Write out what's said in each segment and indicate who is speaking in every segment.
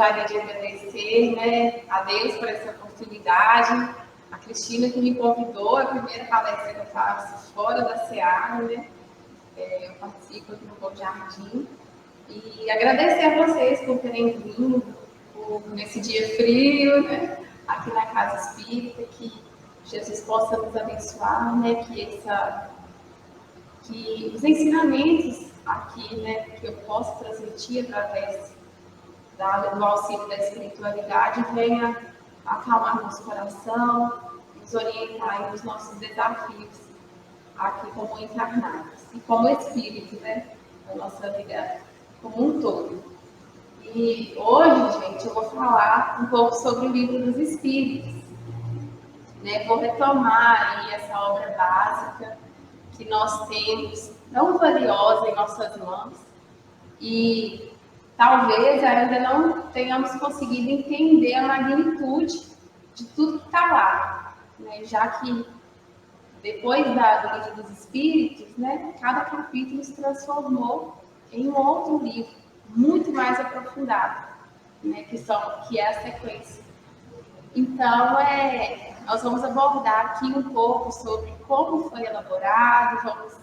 Speaker 1: gostaria de agradecer, né, a Deus por essa oportunidade, a Cristina que me convidou, a primeira palestra que eu faço fora da Seara, né? Eu participo aqui no Bom Jardim. E agradecer a vocês por terem vindo nesse dia frio, né? Aqui na Casa Espírita, que Jesus possa nos abençoar, né? Que os ensinamentos aqui, né, que eu posso transmitir através do auxílio da espiritualidade venha acalmar nosso coração, nos orientar nos nossos desafios aqui como encarnados e como espírito, né, da nossa vida como um todo. E hoje, gente, eu vou falar um pouco sobre o Livro dos Espíritos, né? Vou retomar aí essa obra básica que nós temos tão valiosa em nossas mãos e talvez ainda não tenhamos conseguido entender a magnitude de tudo que está lá, né? Já que depois do Livro dos Espíritos, né, cada capítulo se transformou em um outro livro, muito mais aprofundado, né, que é a sequência. Então, nós vamos abordar aqui um pouco sobre como foi elaborado, vamos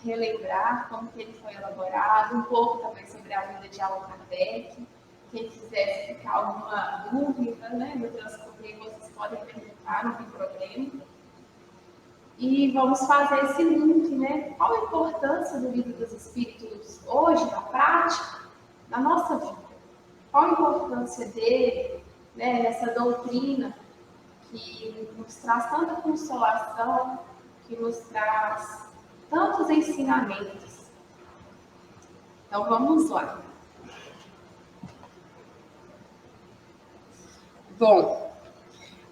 Speaker 1: relembrar como que ele foi elaborado, um pouco também sobre a vida de Allan Kardec. Quem quiser ficar alguma dúvida, né, no transcorrer, vocês podem perguntar, não tem problema. E vamos fazer esse link, né? Qual a importância do Livro dos Espíritos hoje, na prática, na nossa vida? Qual a importância dele, né, nessa doutrina que nos traz tanta consolação, que nos traz tantos ensinamentos? Então, vamos lá. Bom,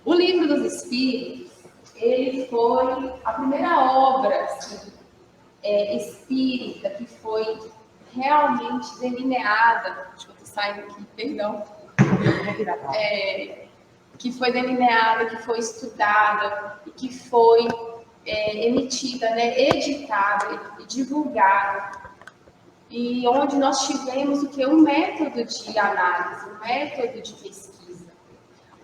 Speaker 1: o Livro dos Espíritos, ele foi a primeira obra assim, espírita que foi realmente delineada, deixa eu estar saindo aqui, perdão, que foi delineada, que foi estudada e que foi emitida, né, editada e divulgada, e onde nós tivemos o que? Um método de análise, um método de pesquisa.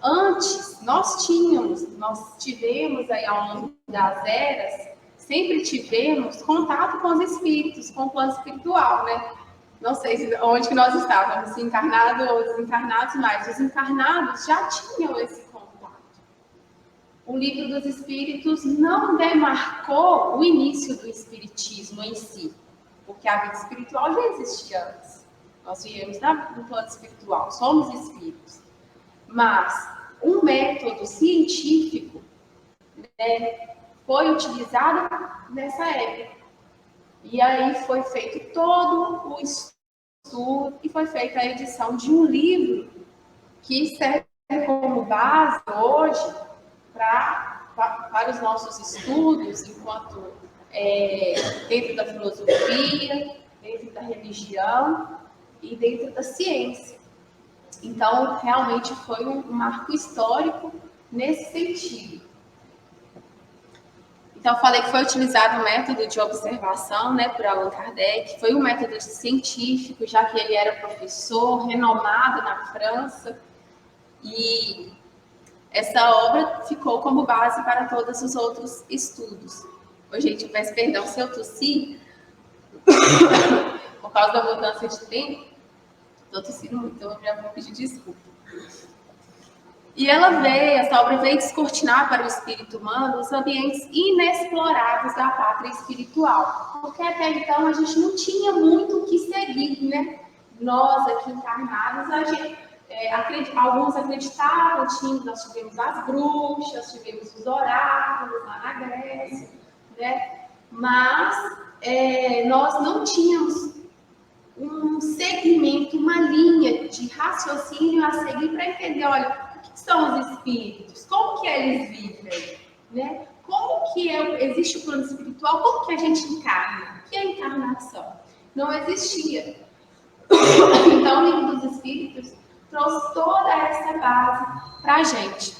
Speaker 1: Antes, nós tivemos aí ao longo das eras, sempre tivemos contato com os espíritos, com o plano espiritual, né? Não sei onde que nós estávamos, se encarnados ou desencarnados, mas os encarnados já tinham esse contato. O Livro dos Espíritos não demarcou o início do espiritismo em si, porque a vida espiritual já existia antes. Nós viemos do plano espiritual, somos espíritos. Mas um método científico, né, foi utilizado nessa época. E aí foi feito todo o estudo e foi feita a edição de um livro que serve como base hoje para os nossos estudos, enquanto dentro da filosofia, dentro da religião e dentro da ciência. Então, realmente foi um marco histórico nesse sentido. Então, eu falei que foi utilizado um método de observação, né, por Allan Kardec, foi um método científico, já que ele era professor renomado na França, e essa obra ficou como base para todos os outros estudos. Ô, gente, eu peço perdão se eu tossi, por causa da mudança de tempo, estou tossindo muito, então eu já vou pedir desculpa. E essa obra veio descortinar para o espírito humano os ambientes inexplorados da pátria espiritual, porque até então a gente não tinha muito o que seguir, né? Nós aqui encarnados, alguns acreditavam, nós tivemos as bruxas, tivemos os oráculos lá na Grécia, né? Mas nós não tínhamos um segmento, uma linha de raciocínio a seguir para entender, olha, o que são os espíritos? Como que eles vivem? Né? Como que existe o plano espiritual? Como que a gente encarna? O que é encarnação? Não existia. Então, o Livro dos Espíritos trouxe toda essa base para a gente.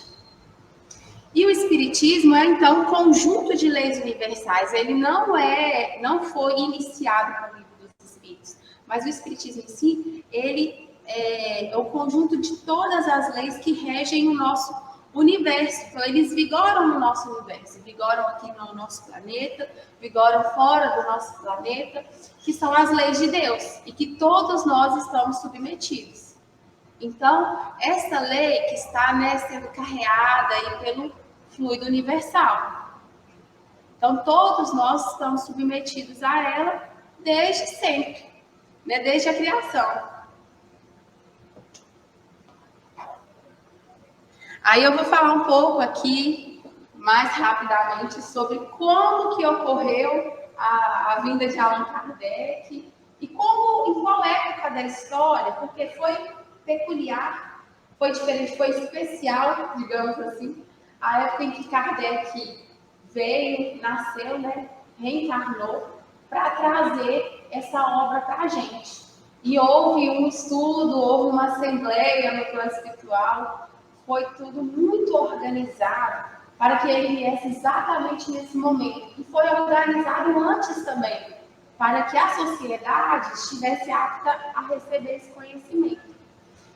Speaker 1: E o Espiritismo é, então, um conjunto de leis universais. Ele não foi iniciado com o Livro dos Espíritos, mas o Espiritismo em si, ele é o conjunto de todas as leis que regem o nosso universo. Então, eles vigoram no nosso universo, vigoram aqui no nosso planeta, vigoram fora do nosso planeta, que são as leis de Deus e que todos nós estamos submetidos. Então, essa lei que está, né, sendo carreada aí pelo fluido universal. Então, todos nós estamos submetidos a ela desde sempre, né, desde a criação. Aí eu vou falar um pouco aqui, mais rapidamente, sobre como que ocorreu a vinda de Allan Kardec e como, em qual época da história, porque foi peculiar, foi diferente, foi especial, digamos assim, a época em que Kardec veio, nasceu, né, reencarnou, para trazer essa obra para a gente. E houve um estudo, houve uma assembleia no plano espiritual, foi tudo muito organizado para que ele viesse exatamente nesse momento. E foi organizado antes também, para que a sociedade estivesse apta a receber esse conhecimento.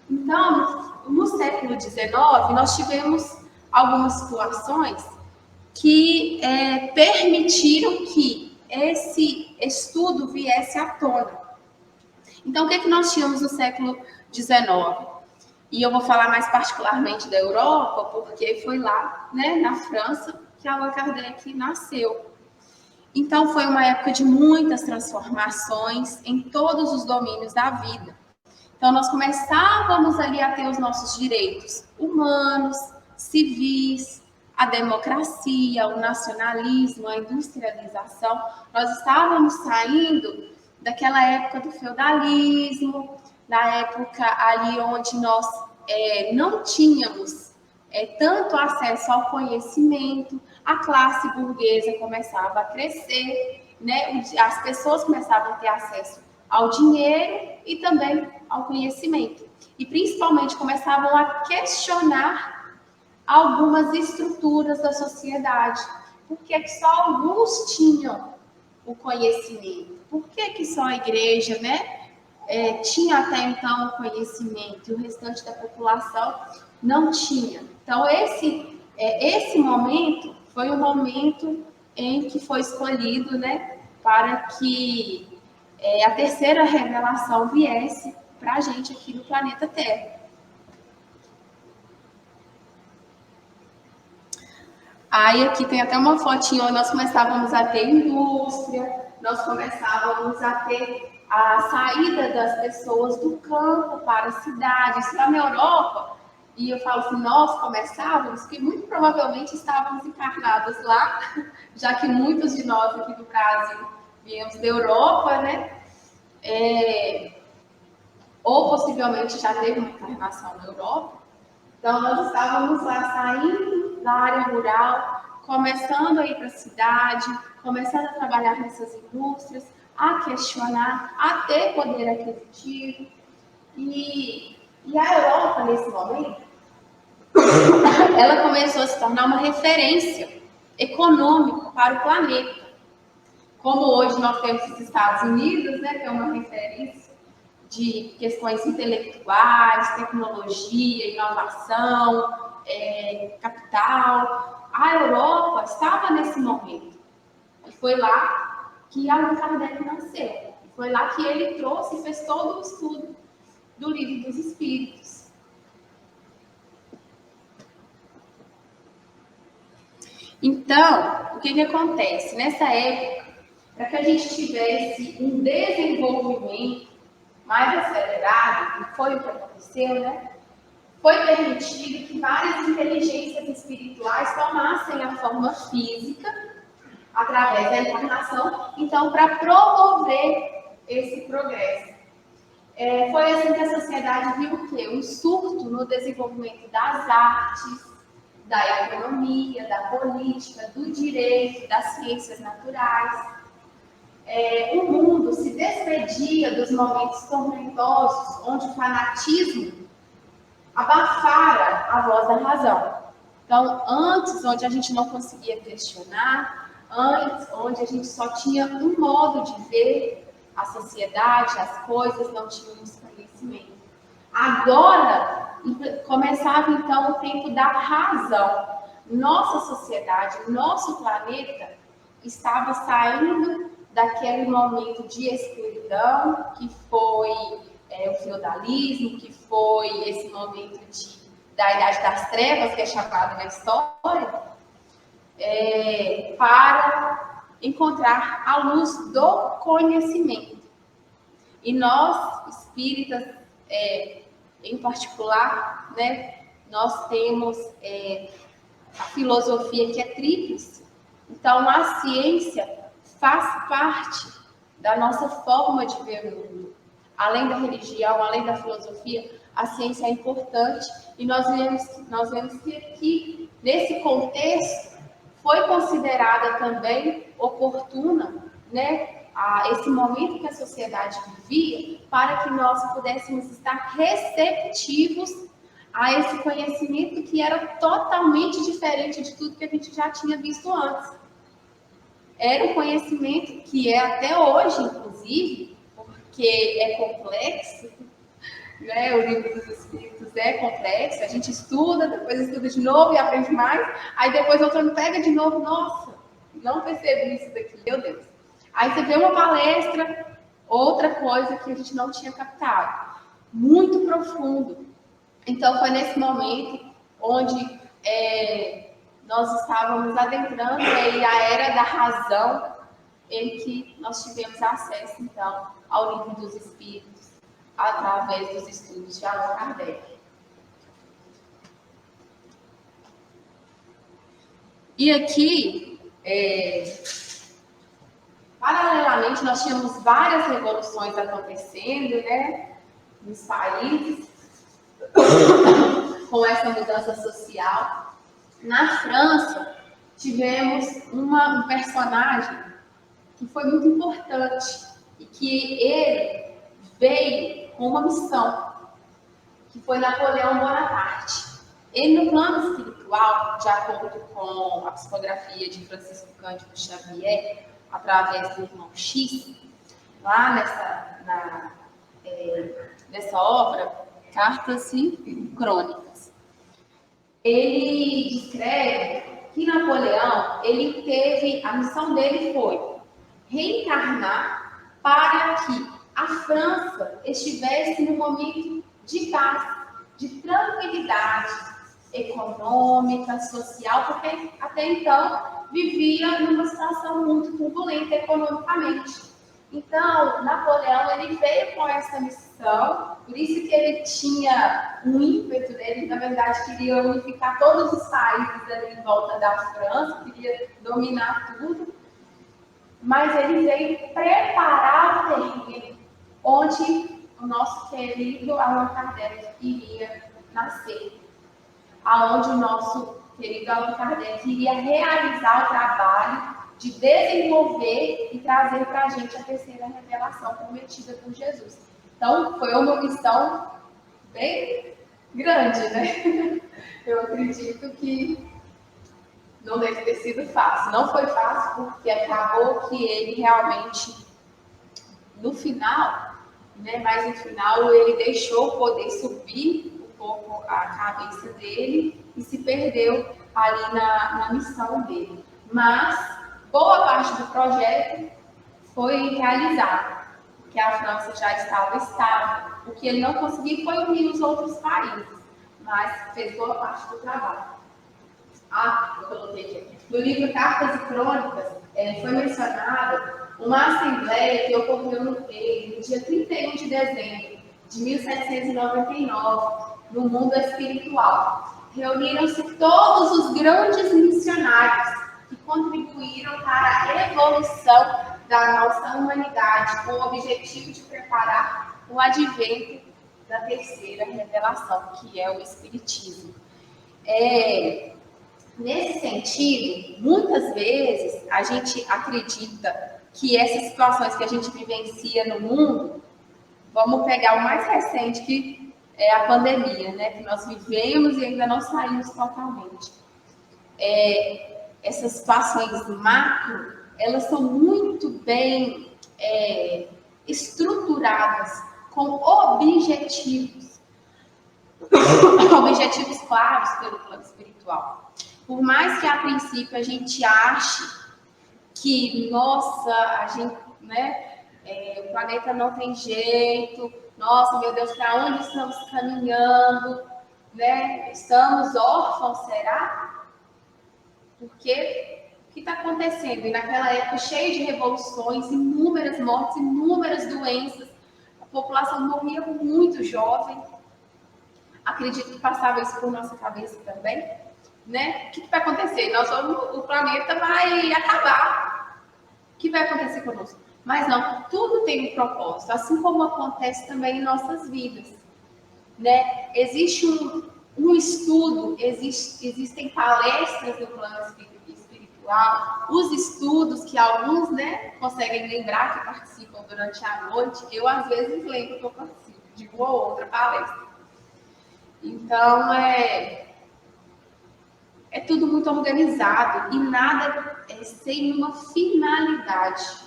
Speaker 1: Então, no século XIX, nós tivemos algumas situações que permitiram que esse estudo viesse à tona. Então, o que nós tínhamos no século XIX? E eu vou falar mais particularmente da Europa, porque foi lá, né, na França, que Allan Kardec nasceu. Então, foi uma época de muitas transformações em todos os domínios da vida. Então, nós começávamos ali a ter os nossos direitos humanos, civis, a democracia, o nacionalismo, a industrialização. Nós estávamos saindo daquela época do feudalismo, da época ali onde nós não tínhamos tanto acesso ao conhecimento, a classe burguesa começava a crescer, né? As pessoas começavam a ter acesso ao dinheiro e também ao conhecimento. E principalmente começavam a questionar algumas estruturas da sociedade. Por que só alguns tinham o conhecimento? Por que só a igreja, né, tinha até então o conhecimento e o restante da população não tinha? Então, esse momento foi o momento em que foi escolhido, né, para que a terceira revelação viesse para a gente aqui no planeta Terra. Aí aqui tem até uma fotinha onde nós começávamos a ter indústria, nós começávamos a ter a saída das pessoas do campo para a cidade. Isso lá na Europa, e eu falo assim, nós começávamos, que muito provavelmente estávamos encarnados lá, já que muitos de nós aqui do Brasil viemos da Europa, né? Ou possivelmente já teve uma encarnação na Europa. Então, nós estávamos lá saindo da área rural, começando a ir para a cidade, começando a trabalhar nessas indústrias, a questionar, a ter poder aquisitivo. E a Europa, nesse momento, ela começou a se tornar uma referência econômica para o planeta. Como hoje nós temos os Estados Unidos, né, que é uma referência de questões intelectuais, tecnologia, inovação, capital. A Europa estava nesse momento. E foi lá que Allan Kardec nasceu. E foi lá que ele trouxe e fez todo o estudo do Livro dos Espíritos. Então, o que acontece? Nessa época, para que a gente tivesse um desenvolvimento mais acelerado, e foi o que aconteceu, né? Foi permitido que várias inteligências espirituais tomassem a forma física através da encarnação, então, para promover esse progresso. Foi assim que a sociedade viu o quê? Um surto no desenvolvimento das artes, da economia, da política, do direito, das ciências naturais. O mundo se despedia dos momentos tormentosos, onde o fanatismo abafara a voz da razão. Então, antes, onde a gente não conseguia questionar, antes, onde a gente só tinha um modo de ver a sociedade, as coisas, não tínhamos conhecimento. Agora, começava então o tempo da razão. Nossa sociedade, nosso planeta estava saindo daquele momento de escuridão que foi o feudalismo, que foi esse momento da Idade das Trevas, que é chamado na história, para encontrar a luz do conhecimento. E nós, espíritas, em particular, né, nós temos a filosofia que é tríplice. Então, a ciência faz parte da nossa forma de ver o mundo. Além da religião, além da filosofia, a ciência é importante e nós vemos que aqui, nesse contexto, foi considerada também oportuna, né, esse momento que a sociedade vivia, para que nós pudéssemos estar receptivos a esse conhecimento que era totalmente diferente de tudo que a gente já tinha visto antes. Era um conhecimento que é até hoje, inclusive, porque é complexo, né? O livro dos Espíritos é complexo, a gente estuda, depois estuda de novo e aprende mais, aí depois o outro pega de novo, nossa, não percebi isso daqui, meu Deus. Aí você vê uma palestra, outra coisa que a gente não tinha captado, muito profundo. Então foi nesse momento onde nós estávamos adentrando aí a era da razão, em que nós tivemos acesso, então, ao livro dos Espíritos, através dos estudos de Allan Kardec. E aqui, paralelamente, nós tínhamos várias revoluções acontecendo, né, nos países, com essa mudança social. Na França, tivemos um personagem que foi muito importante e que ele veio com uma missão, que foi Napoleão Bonaparte. Ele, no plano espiritual, de acordo com a psicografia de Francisco Cândido Xavier, através do irmão X, lá nessa obra, Cartas e Crônicas, ele descreve que Napoleão, a missão dele foi reencarnar para que a França estivesse num momento de paz, de tranquilidade econômica, social, porque até então vivia numa situação muito turbulenta economicamente. Então, Napoleão, ele veio com essa missão, por isso que ele tinha um ímpeto dele, na verdade, queria unificar todos os países ali em volta da França, queria dominar tudo, mas ele veio preparar o terreno onde o nosso querido Allan Kardec iria nascer, aonde o nosso querido Allan Kardec iria realizar o trabalho de desenvolver e trazer para a gente a terceira revelação prometida por Jesus. Então, foi uma missão bem grande, né? Eu acredito que não deve ter sido fácil. Não foi fácil porque acabou que ele realmente, no final, né, mas no final ele deixou o poder subir um pouco a cabeça dele e se perdeu ali na missão dele. Mas boa parte do projeto foi realizado, porque a França já estava estável. O que ele não conseguiu foi unir os outros países, mas fez boa parte do trabalho. Eu coloquei aqui. No livro Cartas e Crônicas, foi mencionada uma assembleia que ocorreu no dia 31 de dezembro de 1799, no mundo espiritual. Reuniram-se todos os grandes missionários que contribuíram para a evolução da nossa humanidade, com o objetivo de preparar o advento da terceira revelação, que é o Espiritismo. Nesse sentido, muitas vezes a gente acredita que essas situações que a gente vivencia no mundo, vamos pegar o mais recente, que é a pandemia, né, que nós vivemos e ainda não saímos totalmente. Essas situações macro, elas são muito bem estruturadas, com objetivos, objetivos claros pelo plano espiritual. Por mais que a princípio a gente ache que, nossa, a gente, né, o planeta não tem jeito, nossa, meu Deus, para onde estamos caminhando, né? Estamos órfãos, será? Porque o que está acontecendo? E naquela época, cheia de revoluções, inúmeras mortes, inúmeras doenças, a população morria muito jovem. Acredito que passava isso por nossa cabeça também, né? O que vai acontecer? O planeta vai acabar. O que vai acontecer conosco? Mas não, tudo tem um propósito, assim como acontece também em nossas vidas, né? Existe um estudo, existem palestras no plano espiritual, os estudos que alguns, né, conseguem lembrar que participam durante a noite. Eu, às vezes, lembro que eu participo de uma ou outra palestra. Então, é tudo muito organizado e nada sem uma finalidade.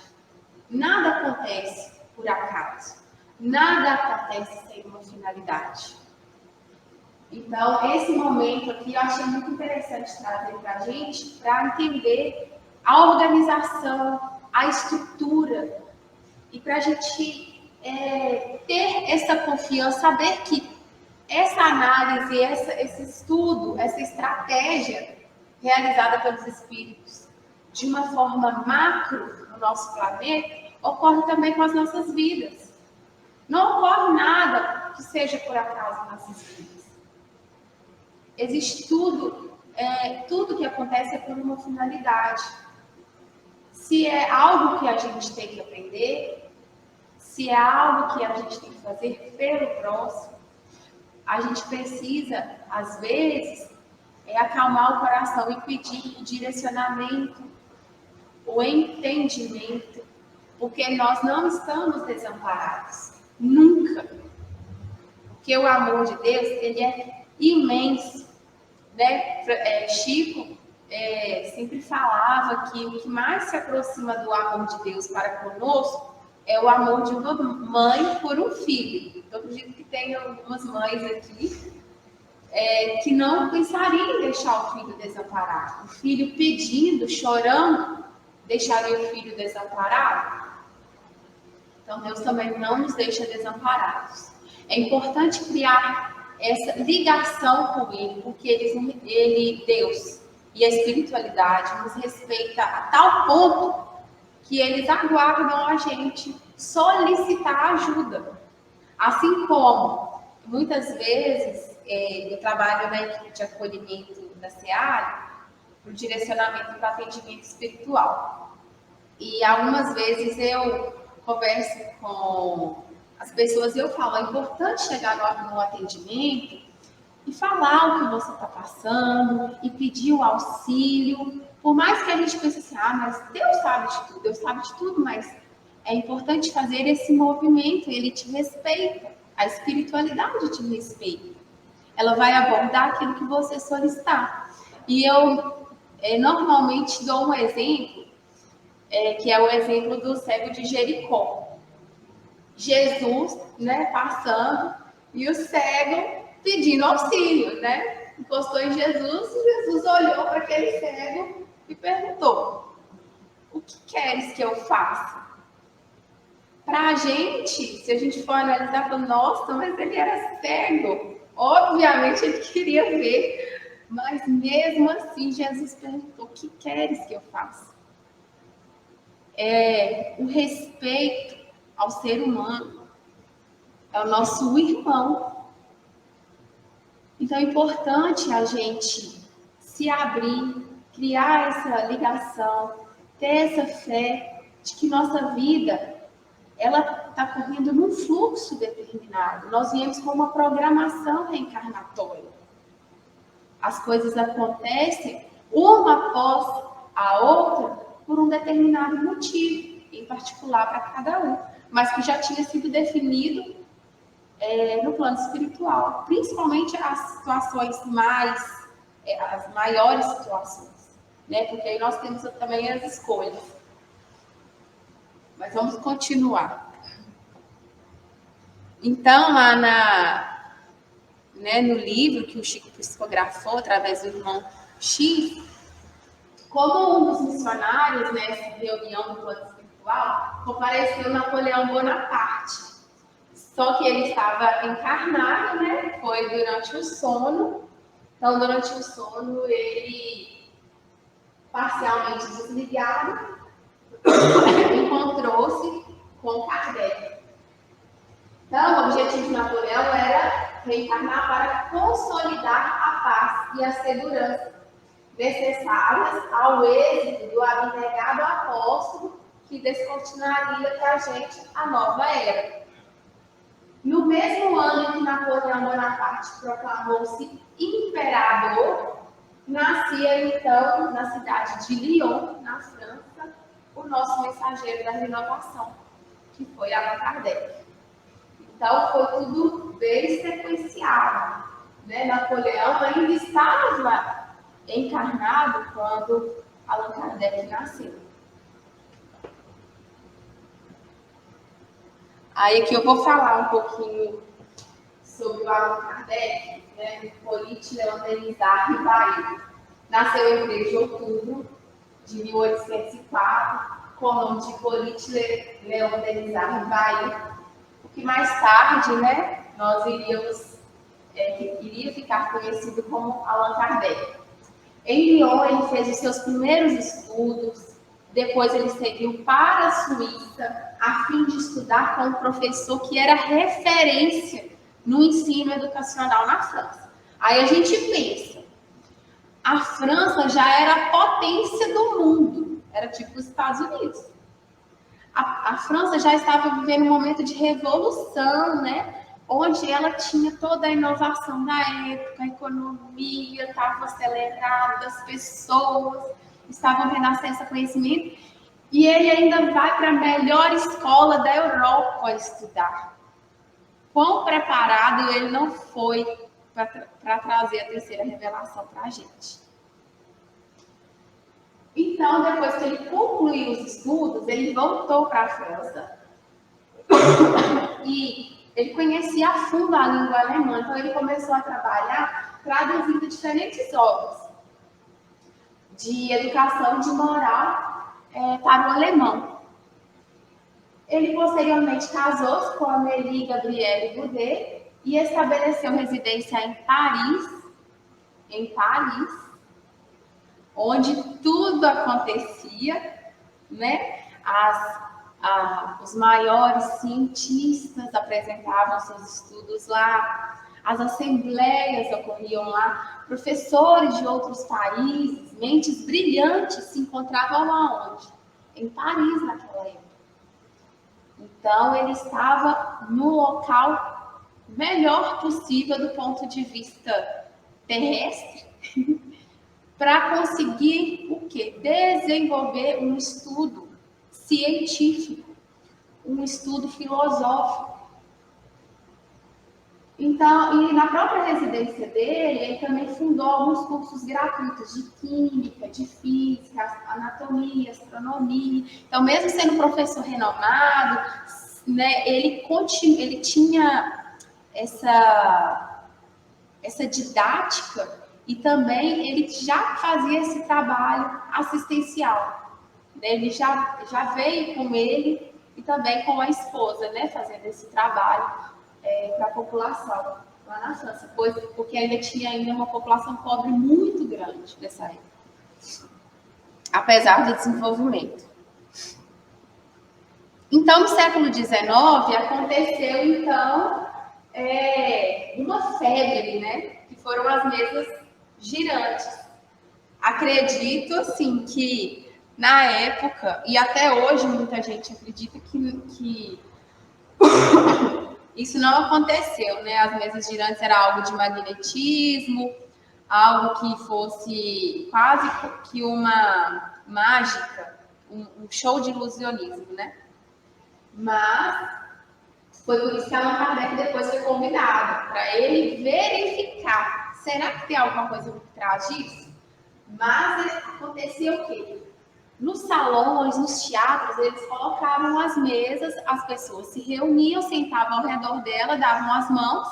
Speaker 1: Nada acontece por acaso. Nada acontece sem uma finalidade. Então, esse momento aqui eu achei muito interessante trazer para a gente, para entender a organização, a estrutura, e para a gente ter essa confiança, saber que essa análise, esse estudo, essa estratégia realizada pelos espíritos de uma forma macro no nosso planeta, ocorre também com as nossas vidas. Não ocorre nada que seja por acaso nas nossas vidas. Existe tudo que acontece é por uma finalidade. Se é algo que a gente tem que aprender, se é algo que a gente tem que fazer pelo próximo, a gente precisa, às vezes, acalmar o coração e pedir o direcionamento, o entendimento, porque nós não estamos desamparados, nunca. Porque o amor de Deus, ele é imenso, né? Chico sempre falava que o que mais se aproxima do amor de Deus para conosco é o amor de uma mãe por um filho. Eu acredito que tem algumas mães aqui que não pensariam em deixar o filho desamparado. O filho pedindo, chorando, deixaria o filho desamparado? Então, Deus também não nos deixa desamparados. É importante criar essa ligação com Ele, porque Deus e a espiritualidade nos respeita a tal ponto que eles aguardam a gente solicitar ajuda. Assim como, muitas vezes, eu trabalho na equipe de acolhimento da SEAD, para o direcionamento para atendimento espiritual. E algumas vezes eu converso com as pessoas e eu falo, é importante chegar no atendimento e falar o que você está passando e pedir o auxílio. Por mais que a gente pense assim, mas Deus sabe de tudo, mas é importante fazer esse movimento, ele te respeita, a espiritualidade te respeita. Ela vai abordar aquilo que você solicitar. E eu normalmente dou um exemplo, que é o exemplo do cego de Jericó. Jesus, né, passando, e o cego pedindo auxílio, né? Encostou em Jesus, e Jesus olhou para aquele cego e perguntou: o que queres que eu faça? Para a gente, se a gente for analisar, nossa, mas ele era cego. Obviamente ele queria ver, mas mesmo assim Jesus perguntou: o que queres que eu faça? O respeito ao ser humano é o nosso irmão. Então é importante a gente se abrir, criar essa ligação, ter essa fé de que nossa vida ela está correndo num fluxo determinado. Nós viemos com uma programação reencarnatória. As coisas acontecem uma após a outra por um determinado motivo, em particular para cada um, mas que já tinha sido definido no plano espiritual, principalmente as situações as maiores situações, né? Porque aí nós temos também as escolhas. Mas vamos continuar. Então, lá né, no livro que o Chico psicografou através do irmão X, como um dos missionários nessa reunião do plano espiritual, compareceu Napoleão Bonaparte. Só que ele estava encarnado, né? Foi durante o sono. Então, durante o sono, ele, parcialmente desligado, encontrou-se com Kardec. Então, o objetivo de Napoleão era reencarnar para consolidar a paz e a segurança necessárias ao êxito do abnegado apóstolo que descortinaria para a gente a nova era. No mesmo ano em que Napoleão Bonaparte proclamou-se imperador, nascia então na cidade de Lyon, na França, o nosso mensageiro da renovação, que foi Allan Kardec. Então foi tudo bem sequenciado, né? Napoleão ainda estava encarnado quando Allan Kardec nasceu. Aí aqui eu vou falar um pouquinho sobre o Allan Kardec, né? Hippolyte Léon Denis Rivail. Nasceu em 3 de outubro de 1804, com o nome de Hippolyte Léon Denis Rivail, o que mais tarde, né, nós iria ficar conhecido como Allan Kardec. Em Lyon, ele fez os seus primeiros estudos, depois ele seguiu para a Suíça, a fim de estudar com um professor que era referência no ensino educacional na França. Aí a gente pensa, a França já era a potência do mundo, era tipo os Estados Unidos. A França já estava vivendo um momento de revolução, né? Onde ela tinha toda a inovação da época, a economia estava acelerada, as pessoas estavam tendo acesso a conhecimento, e ele ainda vai para a melhor escola da Europa estudar. Quão preparado ele não foi para trazer a terceira revelação para a gente. Então, depois que ele concluiu os estudos, ele voltou para a França e ele conhecia a fundo a língua alemã, então ele começou a trabalhar traduzindo diferentes obras de educação e de moral para o alemão. Ele posteriormente casou-se com a Amélie Gabrielle Boudet e estabeleceu residência em Paris, onde tudo acontecia, né? Os maiores cientistas apresentavam seus estudos lá, as assembleias ocorriam lá, professores de outros países, mentes brilhantes se encontravam aonde? Em Paris naquela época. Então, ele estava no local melhor possível do ponto de vista terrestre, para conseguir o quê? Desenvolver um estudo científico, um estudo filosófico. Então, e na própria residência dele, ele também fundou alguns cursos gratuitos de química, de física, anatomia, astronomia. Então, mesmo sendo professor renomado, né, ele tinha essa didática e também ele já fazia esse trabalho assistencial. Ele já veio com ele e também com a esposa, né, fazendo esse trabalho para a população lá na França, porque ainda tinha uma população pobre muito grande nessa época, apesar do desenvolvimento. Então, no século XIX, aconteceu, então, uma febre, né, que foram as mesas girantes. Acredito, assim, que na época, e até hoje muita gente acredita que isso não aconteceu, né? As mesas girantes era algo de magnetismo, algo que fosse quase que uma mágica, um show de ilusionismo, né? Mas foi por isso que Allan Kardec depois foi convidado, para ele verificar, será que tem alguma coisa por trás disso? Mas acontecia o quê? Nos salões, nos teatros, eles colocavam as mesas, as pessoas se reuniam, sentavam ao redor dela, davam as mãos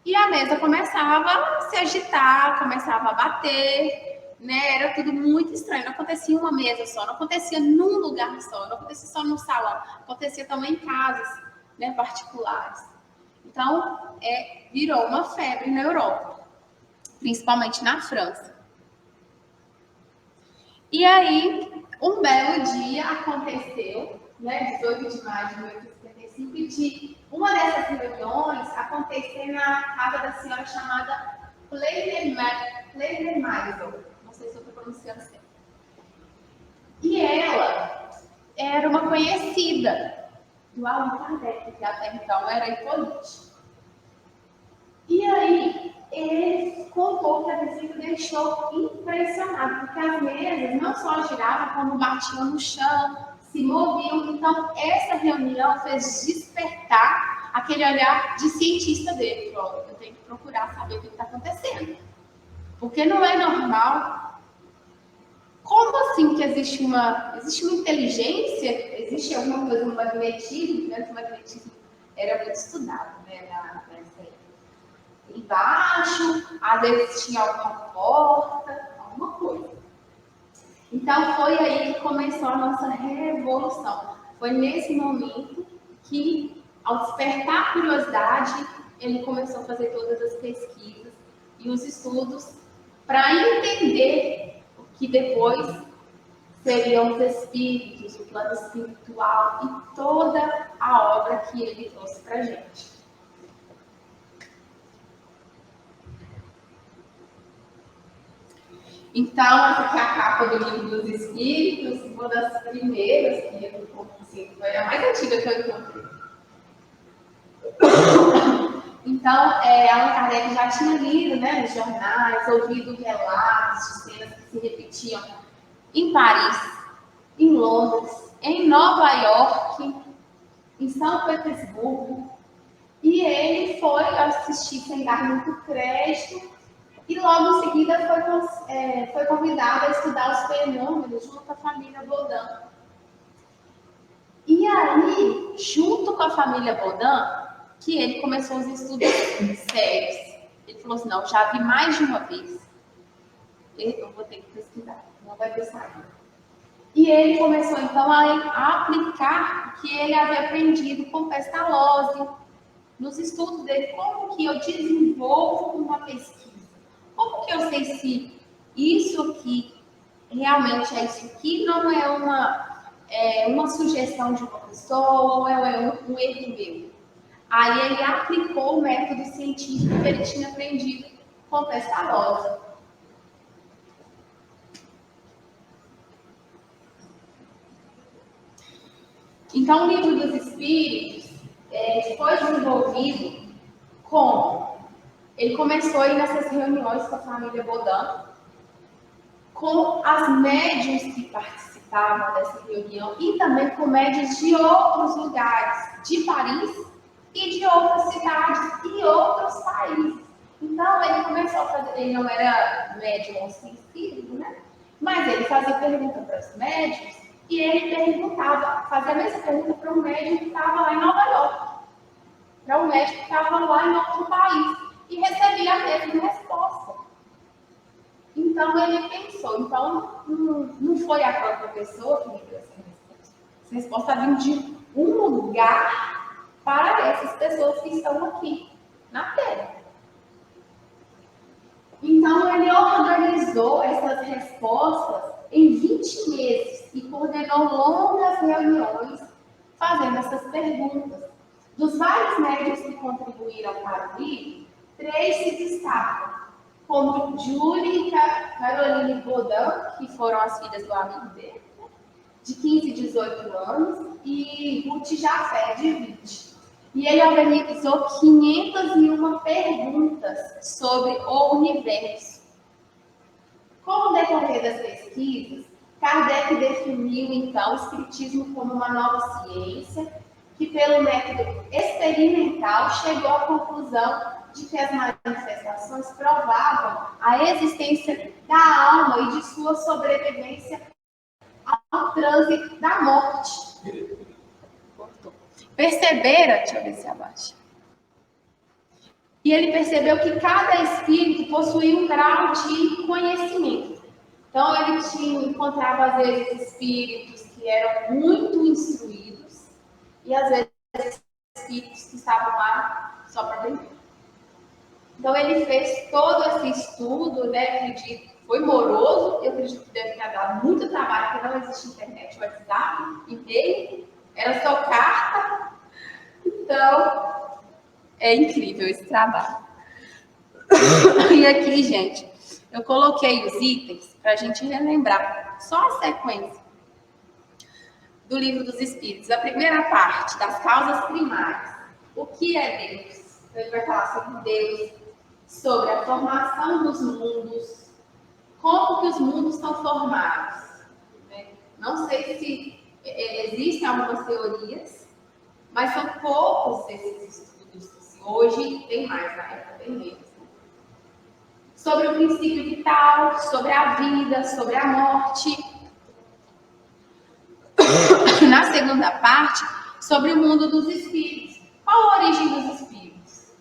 Speaker 1: E a mesa começava a se agitar, começava a bater, né? Era tudo muito estranho. Não acontecia em uma mesa só, não acontecia num lugar só, não acontecia só no salão, acontecia também em casas, né, particulares. Então, virou uma febre na Europa, principalmente na França. E aí, um belo dia aconteceu, né, 18 de maio de 1875, e de uma dessas reuniões acontecer na casa da senhora chamada Pleinemeisel. Não sei se eu estou pronunciando certo. E ela era uma conhecida do Allan Kardec, que até então era Hippolyte. E aí, ele contou que a visita deixou impressionado, porque as mesas não só giravam, como batiam no chão, se moviam. Então, essa reunião fez despertar aquele olhar de cientista dele. Falou, eu tenho que procurar saber o que está acontecendo. Porque não é normal. Como assim que existe uma inteligência? Existe alguma coisa no magnetismo? Né? O magnetismo era muito estudado, né, nessa época. Embaixo, às vezes tinha alguma porta, alguma coisa. Então foi aí que começou a nossa revolução. Foi nesse momento que, ao despertar a curiosidade, ele começou a fazer todas as pesquisas e os estudos para entender o que depois seriam os espíritos, o plano espiritual e toda a obra que ele trouxe para a gente. Então, essa aqui é a capa do Livro dos Espíritos, uma das primeiras que eu encontrei, foi a mais antiga que eu encontrei. Então, Allan Kardec já tinha lido, né, nos jornais, ouvido relatos de cenas que se repetiam em Paris, em Londres, em Nova York, em São Petersburgo, e ele foi assistir sem dar muito crédito. E logo em seguida foi convidado a estudar os fenômenos junto à família Baudin. E aí, junto com a família Baudin, que ele começou os estudos sérios. Ele falou assim, não, já vi mais de uma vez. Eu vou ter que pesquisar, não vai ter saída. E ele começou, então, a aplicar o que ele havia aprendido com Pestalozzi, nos estudos dele, como que eu desenvolvo uma pesquisa. Como que eu sei se isso aqui realmente é isso aqui, não é uma sugestão de uma pessoa ou é um erro meu? Aí ele aplicou o método científico que ele tinha aprendido com Pestalozzi. Então, o Livro dos Espíritos foi desenvolvido como? Ele começou aí nessas reuniões com a família Baudin, com as médiuns que participavam dessa reunião e também com médiuns de outros lugares, de Paris e de outras cidades e outros países. Então, ele começou a fazer, ele não era médium sem espírito, né? Mas ele fazia pergunta para os médiuns e ele perguntava, fazia a mesma pergunta para um médium que estava lá em Nova York, para um médium que estava lá em outro país e recebia a mesma resposta. Então, ele pensou. Então, não foi a própria pessoa que me deu essa resposta. Essa resposta está vindo de um lugar para essas pessoas que estão aqui, na Terra. Então, ele organizou essas respostas em 20 meses e coordenou longas reuniões fazendo essas perguntas. Dos vários médios que contribuíram para o livro, 3 se destacam, como Julie e Caroline Baudin, que foram as filhas do amigo dele, de 15 e 18 anos, e Ruth Jafé, de 20. E ele organizou 501 perguntas sobre o universo. Com o decorrer das pesquisas, Kardec definiu, então, o espiritismo como uma nova ciência, que, pelo método experimental, chegou à conclusão de que as manifestações provavam a existência da alma e de sua sobrevivência ao trânsito da morte. Perceberam? Deixa eu ver se abaixa. E ele percebeu que cada espírito possuía um grau de conhecimento. Então, ele encontrava, às vezes, espíritos que eram muito instruídos e, às vezes, espíritos que estavam lá só para brincar. Então, ele fez todo esse estudo, né? Acredito, foi moroso, eu acredito que deve ter dado muito trabalho, porque não existe internet, WhatsApp, e-mail, era só carta. Então, é incrível esse trabalho. E aqui, gente, eu coloquei os itens para a gente relembrar só a sequência do Livro dos Espíritos. A primeira parte, das causas primárias. O que é Deus? Ele vai falar sobre Deus, sobre a formação dos mundos, como que os mundos são formados. Né? Não sei se existem algumas teorias, mas são poucos esses estudos. Hoje tem mais, na época tem menos. Sobre o princípio vital, sobre a vida, sobre a morte. Na segunda parte, sobre o mundo dos espíritos. Qual a origem dos espíritos?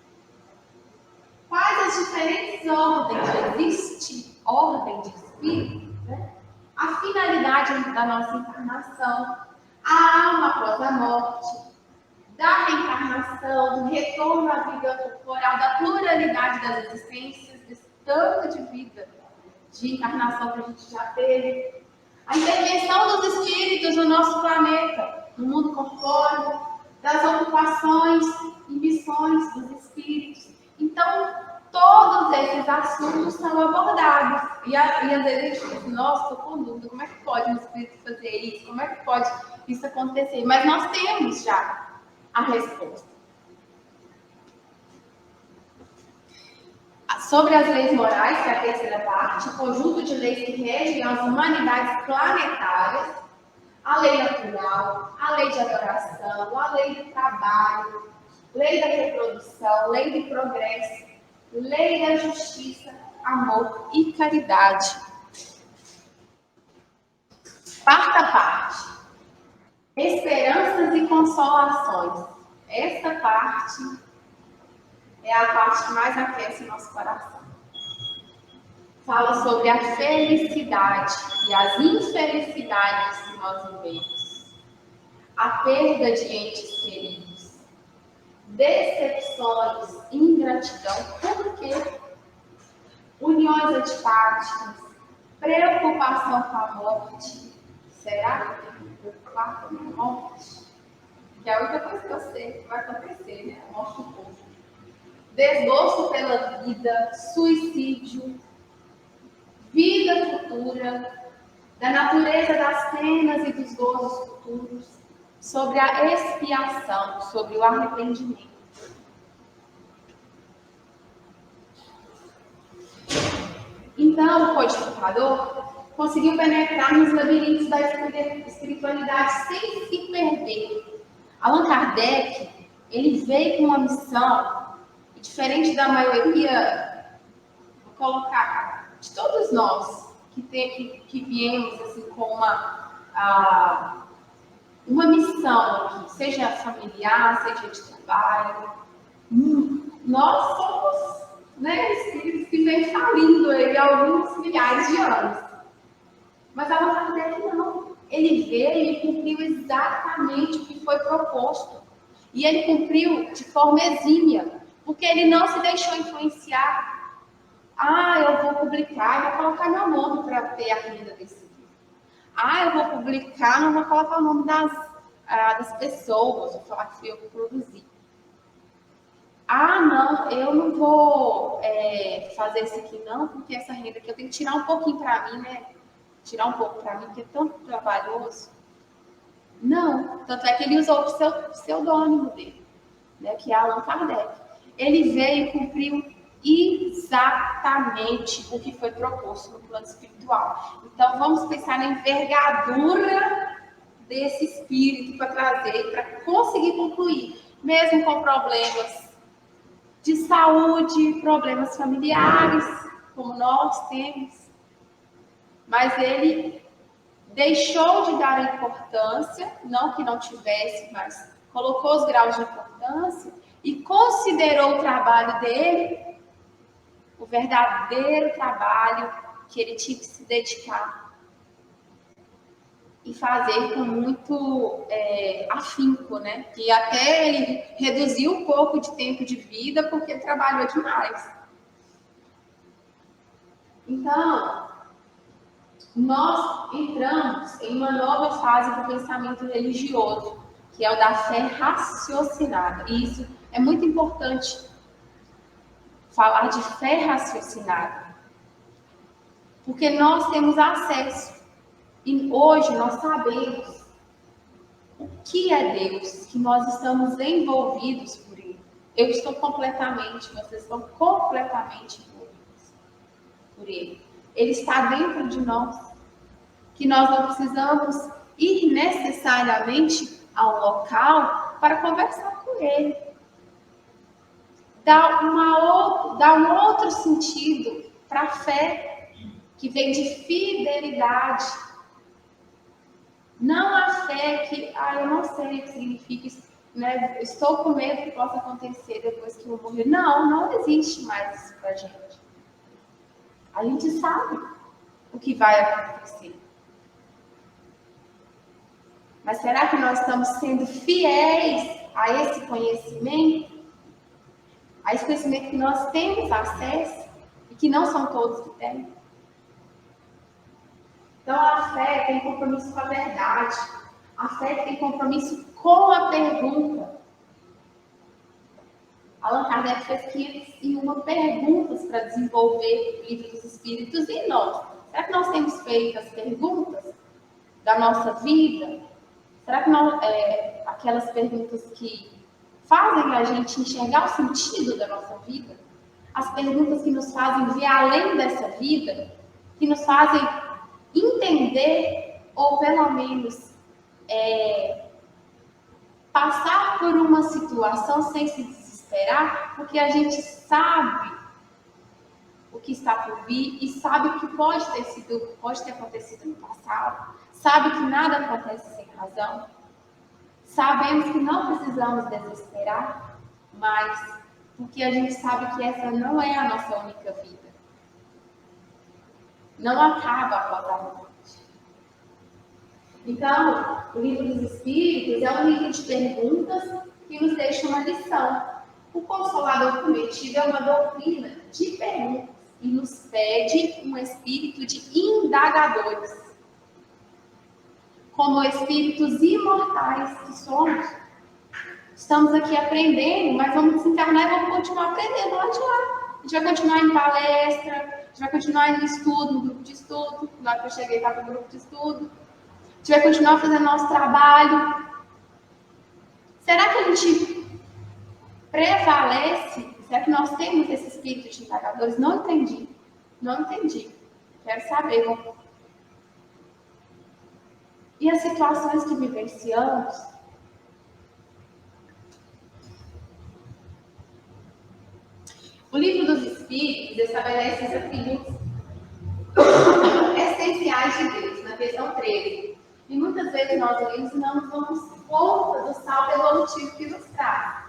Speaker 1: Quais as diferentes ordens? Existe ordem de espírito? Né? A finalidade da nossa encarnação, a alma após a morte, da reencarnação, do retorno à vida corporal, da pluralidade das existências, desse tanto de vida, de encarnação que a gente já teve, a intervenção dos espíritos no nosso planeta, no mundo corpóreo, das ocupações e missões dos espíritos. Então, todos esses assuntos são abordados. E às vezes a gente diz, nossa, estou com dúvida, como é que pode um espírito fazer isso? Como é que pode isso acontecer? Mas nós temos já a resposta. Sobre as leis morais, que é a terceira parte, o conjunto de leis que regem as humanidades planetárias, a lei natural, a lei de adoração, a lei do trabalho, lei da reprodução, lei do progresso, lei da justiça, amor e caridade. Quarta parte, esperanças e consolações. Essa parte é a parte que mais aquece o nosso coração. Fala sobre a felicidade e as infelicidades que nós vivemos. A perda de entes queridos. Decepções, ingratidão. Por quê? Uniões antipáticas. Preocupação com a morte. Será que eu vou me preocupar com a morte? Que é a única coisa que eu sei que vai acontecer, né? A morte do povo. Desgosto pela vida, suicídio, vida futura, da natureza das penas e dos gozos futuros, sobre a expiação, sobre o arrependimento. Então, o codificador conseguiu penetrar nos labirintos da espiritualidade sem se perder. Allan Kardec, ele veio com uma missão, e diferente da maioria, vou colocar, de todos nós que viemos assim, com uma missão aqui, seja familiar, seja de trabalho, nós somos, né, espíritos que vêm falindo aí há alguns milhares de anos. Mas Allan Kardec não. Ele veio e cumpriu exatamente o que foi proposto. E ele cumpriu de forma exímia, porque ele não se deixou influenciar. Eu vou publicar e vou colocar meu nome para ter a renda desse livro. Eu vou publicar, não vou colocar o nome das pessoas, vou falar que fui eu que produzi. Não, eu não vou fazer isso aqui não, porque essa renda aqui eu tenho que tirar um pouquinho para mim, né? Tirar um pouco para mim, porque é tão trabalhoso. Não, tanto é que ele usou o pseudônimo dele, né, que é Allan Kardec. Ele veio e cumpriu exatamente o que foi proposto no plano espiritual. Então, vamos pensar na envergadura desse espírito para trazer, para conseguir concluir, mesmo com problemas de saúde, problemas familiares, como nós temos. Mas ele deixou de dar importância, não que não tivesse, mas colocou os graus de importância e considerou o trabalho dele, o verdadeiro trabalho que ele tinha que se dedicar e fazer com muito afinco, né? E até ele reduziu um pouco de tempo de vida porque trabalhou demais. Então, nós entramos em uma nova fase do pensamento religioso, que é o da fé raciocinada. E isso é muito importante, falar de fé raciocinada, porque nós temos acesso. E hoje nós sabemos o que é Deus, que nós estamos envolvidos por Ele. Eu estou completamente, vocês estão completamente envolvidos por Ele. Ele está dentro de nós, que nós não precisamos ir necessariamente a um local para conversar com Ele. Dá um outro sentido para a fé, que vem de fidelidade. Não a fé que, eu não sei o que significa isso, né? Estou com medo que possa acontecer depois que eu morrer. Não existe mais isso pra gente. A gente sabe o que vai acontecer. Mas será que nós estamos sendo fiéis a esse conhecimento? A esse conhecimento que nós temos acesso e que não são todos que têm? Então, a fé tem compromisso com a verdade. A fé tem compromisso com a pergunta. Allan Kardec fez 501 perguntas para desenvolver o Livro dos Espíritos. E nós? Será que nós temos feito as perguntas da nossa vida? Será que aquelas perguntas que fazem a gente enxergar o sentido da nossa vida? As perguntas que nos fazem ver além dessa vida? Que nos fazem entender, ou pelo menos passar por uma situação sem se desesperar, porque a gente sabe o que está por vir e sabe o que pode ter acontecido no passado, sabe que nada acontece sem razão, sabemos que não precisamos desesperar, mas porque a gente sabe que essa não é a nossa única vida. Não acaba após a morte. Então, o Livro dos Espíritos é um livro de perguntas que nos deixa uma lição. O Consolador Prometido é uma doutrina de perguntas e nos pede um espírito de indagadores. Como espíritos imortais que somos, estamos aqui aprendendo, mas vamos desencarnar e vamos continuar aprendendo lá de lá. A gente vai continuar em palestra, a gente vai continuar em estudo, no grupo de estudo. Lá que eu cheguei, estava no grupo de estudo. A gente vai continuar fazendo nosso trabalho. Será que a gente prevalece? Será que nós temos esse espírito de indagadores? Não entendi. Quero saber. E as situações que vivenciamos? O Livro dos Espíritos estabelece os atributos essenciais de Deus, na questão 13. E muitas vezes nós lemos e não nos damos conta do salto evolutivo que nos traz.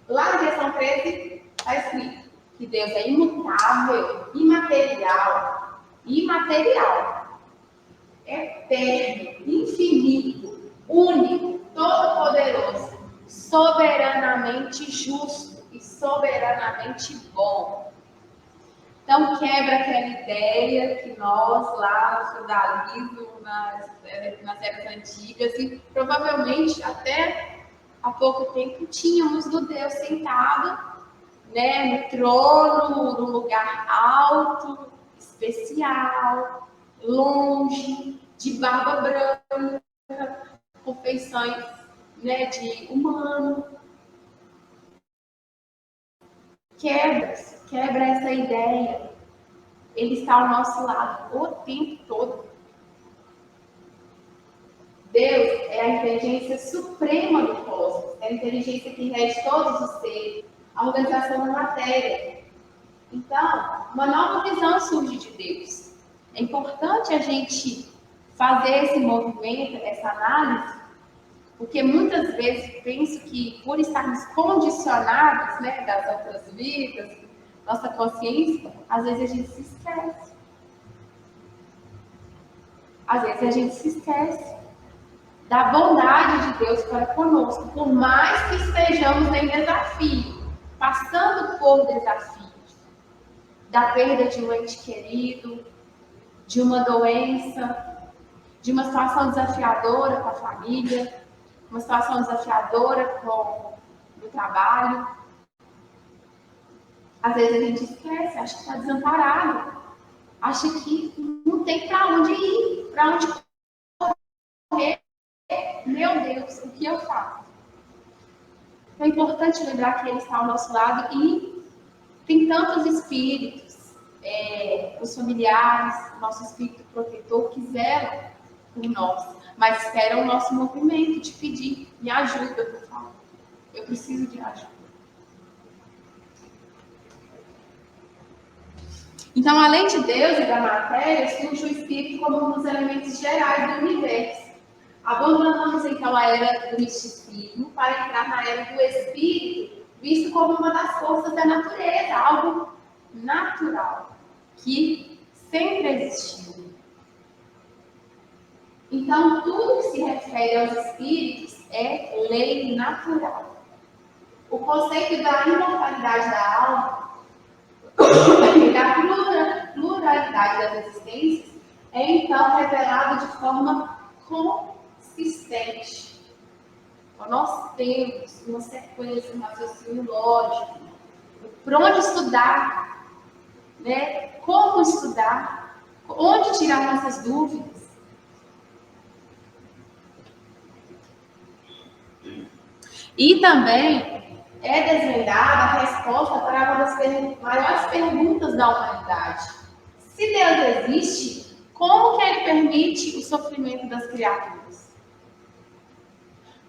Speaker 1: Lá na questão 13 está escrito que Deus é imutável, imaterial, eterno, infinito, único, todo-poderoso, soberanamente justo e soberanamente bom. Então, quebra aquela ideia que nós, lá no feudalismo, nas eras antigas, e provavelmente até há pouco tempo tínhamos do Deus sentado, né, no trono, num lugar alto, especial, longe, de barba branca, com feições, né, de humano. Quebra essa ideia. Ele está ao nosso lado o tempo todo. Deus é a inteligência suprema do cosmos, é a inteligência que rege todos os seres, a organização da matéria. Então, uma nova visão surge de Deus. É importante a gente fazer esse movimento, essa análise, Porque muitas vezes penso que por estarmos condicionados, né, das outras vidas, nossa consciência, às vezes a gente se esquece. Às vezes a gente se esquece da bondade de Deus para conosco, por mais que estejamos em desafio, passando por desafios, da perda de um ente querido, de uma doença, de uma situação desafiadora com a família, uma situação desafiadora com o trabalho. Às vezes a gente esquece, acha que está desamparado, acha que não tem para onde ir, para onde correr. Meu Deus, o que eu faço? É importante lembrar que Ele está ao nosso lado e tem tantos espíritos, os familiares, nosso espírito protetor, que zelam por nós, mas esperam o nosso movimento de pedir, me ajuda, por favor. Eu preciso de ajuda. Então, além de Deus e da matéria, surge o espírito como um dos elementos gerais do universo. Abandonamos, então, a era do misticismo para entrar na era do espírito, visto como uma das forças da natureza, algo natural, que sempre existiu. Então, tudo que se refere aos espíritos é lei natural. O conceito da imortalidade da alma e da pluralidade das existências é, então, revelado de forma consistente. Então, nós temos uma sequência, um raciocínio lógico, por onde estudar, né? Como estudar, onde tirar nossas dúvidas. E também é desvendada a resposta para uma das maiores perguntas da humanidade. Se Deus existe, como que Ele permite o sofrimento das criaturas?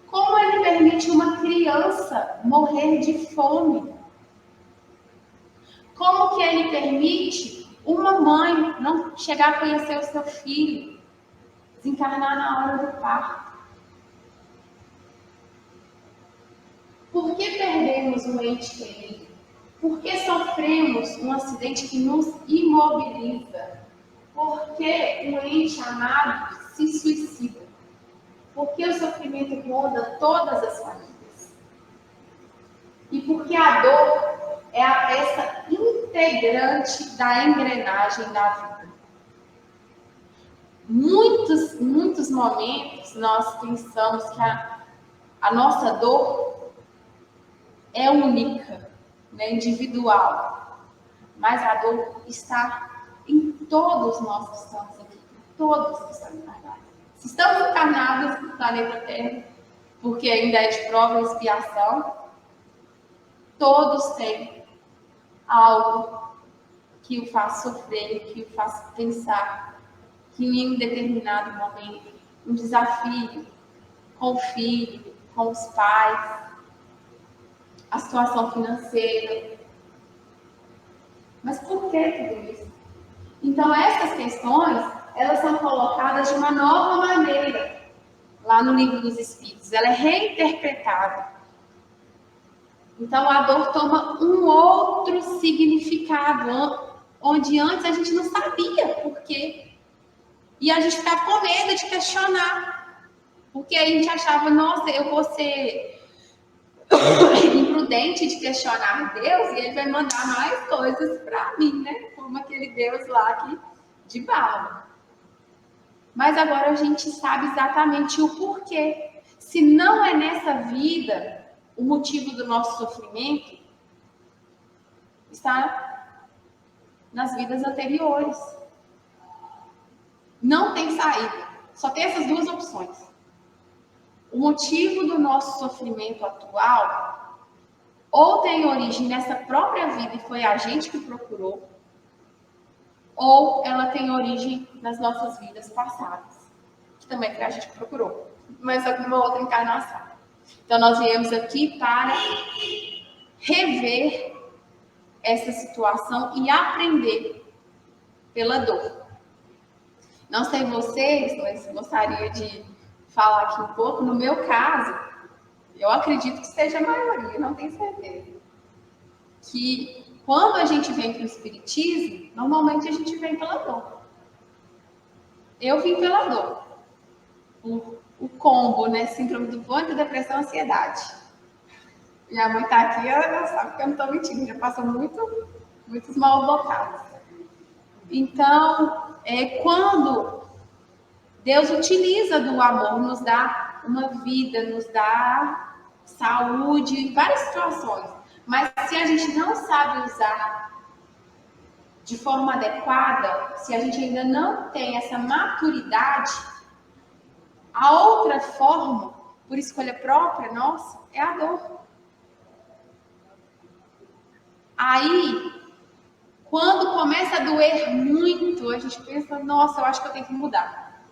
Speaker 1: Como Ele permite uma criança morrer de fome? Como que Ele permite uma mãe não chegar a conhecer o seu filho, desencarnar na hora do parto? Por que perdemos um ente querido? Por que sofremos um acidente que nos imobiliza? Por que um ente amado se suicida? Por que o sofrimento ronda todas as famílias? E por que a dor é a peça integrante da engrenagem da vida? Muitos momentos nós pensamos que a nossa dor é única, né, individual, mas a dor está em todos nós que estamos aqui, todos que estão encarnados. Se estamos encarnados no planeta Terra, porque ainda é de prova e expiação, todos têm algo que o faz sofrer, que o faz pensar, que em um determinado momento, um desafio com o filho, com os pais, a situação financeira. Mas por que tudo isso? Então, essas questões, elas são colocadas de uma nova maneira lá no Livro dos Espíritos. Ela é reinterpretada. Então, a dor toma um outro significado, onde antes a gente não sabia por quê. E a gente ficava com medo de questionar. Porque a gente achava, nossa, eu vou ser imprudente de questionar Deus e Ele vai mandar mais coisas para mim, né? Como aquele Deus lá de bala. Mas agora a gente sabe exatamente o porquê. Se não é nessa vida o motivo do nosso sofrimento, está nas vidas anteriores. Não tem saída. Só tem essas duas opções. O motivo do nosso sofrimento atual ou tem origem nessa própria vida e foi a gente que procurou, ou ela tem origem nas nossas vidas passadas, que também foi a gente que procurou, mas alguma outra encarnação. Então, nós viemos aqui para rever essa situação e aprender pela dor. Não sei vocês, mas gostaria de falar aqui um pouco, no meu caso, eu acredito que seja a maioria, não tenho certeza, que quando a gente vem para o Espiritismo, normalmente a gente vem pela dor. Eu vim pela dor. O combo, né? Síndrome do pânico, depressão, ansiedade. Minha mãe tá aqui, ela sabe que eu não tô mentindo, já passou muitos mal bocados. Então, quando Deus utiliza do amor, nos dá uma vida, nos dá saúde, várias situações. Mas se a gente não sabe usar de forma adequada, se a gente ainda não tem essa maturidade, a outra forma, por escolha própria nossa, é a dor. Aí, quando começa a doer muito, a gente pensa, nossa, eu acho que eu tenho que mudar.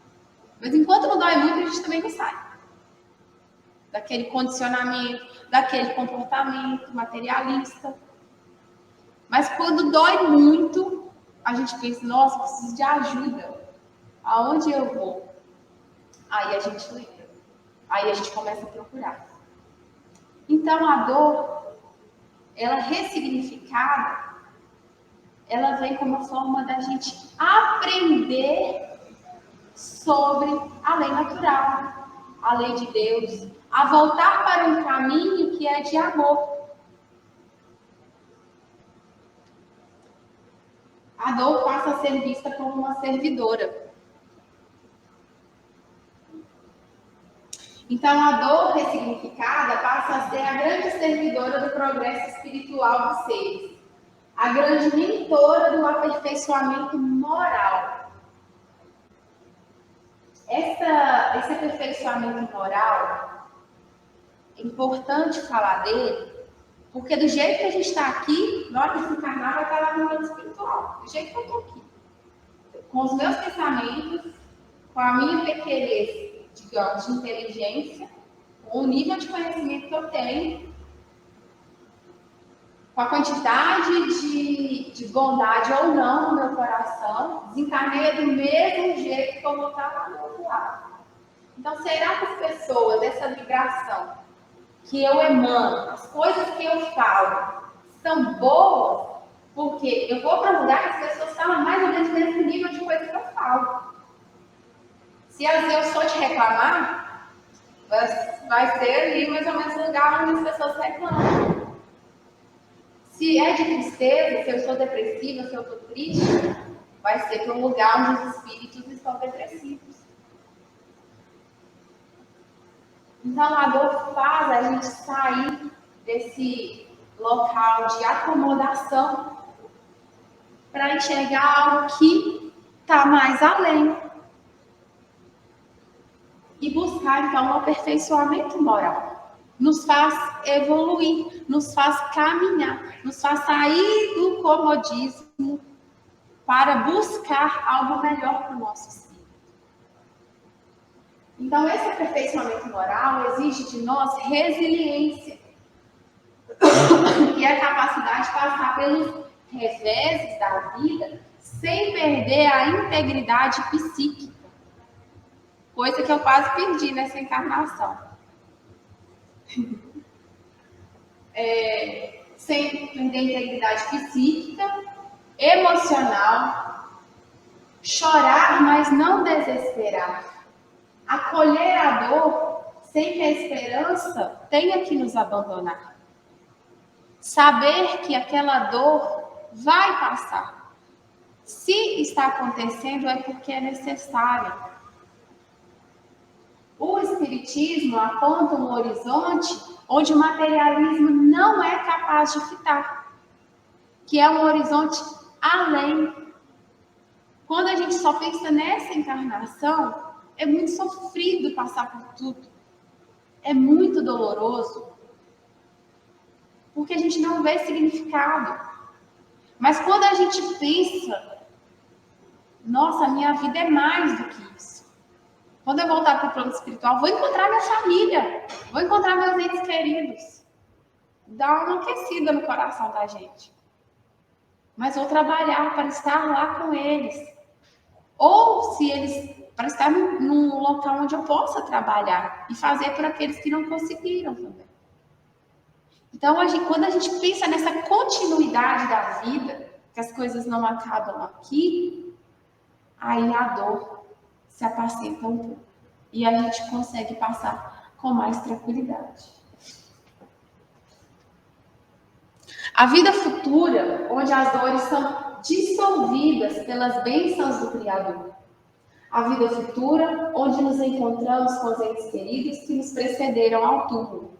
Speaker 1: Mas enquanto não dói muito, a gente também não sai daquele condicionamento, daquele comportamento materialista. Mas quando dói muito, a gente pensa, nossa, eu preciso de ajuda. Aonde eu vou? Aí a gente lembra. Aí a gente começa a procurar. Então a dor, ela ressignificada, ela vem como uma forma da gente aprender sobre a lei natural, a lei de Deus, a voltar para um caminho que é de amor. A dor passa a ser vista como uma servidora. Então, a dor ressignificada passa a ser a grande servidora do progresso espiritual dos seres, a grande mentora do aperfeiçoamento moral. Esse aperfeiçoamento moral, é importante falar dele, porque do jeito que a gente está aqui, na hora de se encarnar, vai estar lá no mundo espiritual. Do jeito que eu estou aqui. Com os meus pensamentos, com a minha pequenez, digamos, de inteligência, com o nível de conhecimento que eu tenho, com a quantidade de bondade ou não no meu coração, desencarneia do mesmo jeito que eu vou estar lá no outro lado. Então, será que as pessoas, essa vibração que eu emano, as coisas que eu falo, são boas? Porque eu vou para um lugar que as pessoas falam mais ou menos o mesmo nível de coisa que eu falo. Se eu sou de reclamar, vai ser ali mais ou menos o lugar onde as pessoas reclamam. Se é de tristeza, se eu sou depressiva, se eu estou triste, vai ser para um lugar onde os espíritos estão depressivos. Então, a dor faz a gente sair desse local de acomodação para enxergar algo que está mais além. E buscar, então, um aperfeiçoamento moral. Nos faz evoluir, nos faz caminhar, nos faz sair do comodismo para buscar algo melhor para o nosso espírito. Então, esse aperfeiçoamento moral exige de nós resiliência, que é a capacidade de passar pelos reveses da vida sem perder a integridade psíquica, coisa que eu quase perdi nessa encarnação. Sem perder a integridade psíquica, emocional, chorar, mas não desesperar, acolher a dor sem que a esperança tenha que nos abandonar. Saber que aquela dor vai passar. Se está acontecendo é porque é necessário. O Espiritismo aponta um horizonte onde o materialismo não é capaz de fitar, que é um horizonte além. Quando a gente só pensa nessa encarnação, é muito sofrido passar por tudo. É muito doloroso, porque a gente não vê significado. Mas quando a gente pensa, nossa, minha vida é mais do que isso. Quando eu voltar para o plano espiritual, vou encontrar minha família, vou encontrar meus entes queridos. Dá uma aquecida no coração da gente. Mas vou trabalhar para estar lá com eles. Ou se eles para estar num local onde eu possa trabalhar e fazer por aqueles que não conseguiram também. Então, quando a gente pensa nessa continuidade da vida, que as coisas não acabam aqui, aí a dor se apacenta um pouco e a gente consegue passar com mais tranquilidade. A vida futura, onde as dores são dissolvidas pelas bênçãos do Criador. A vida futura, onde nos encontramos com os entes queridos que nos precederam ao túmulo.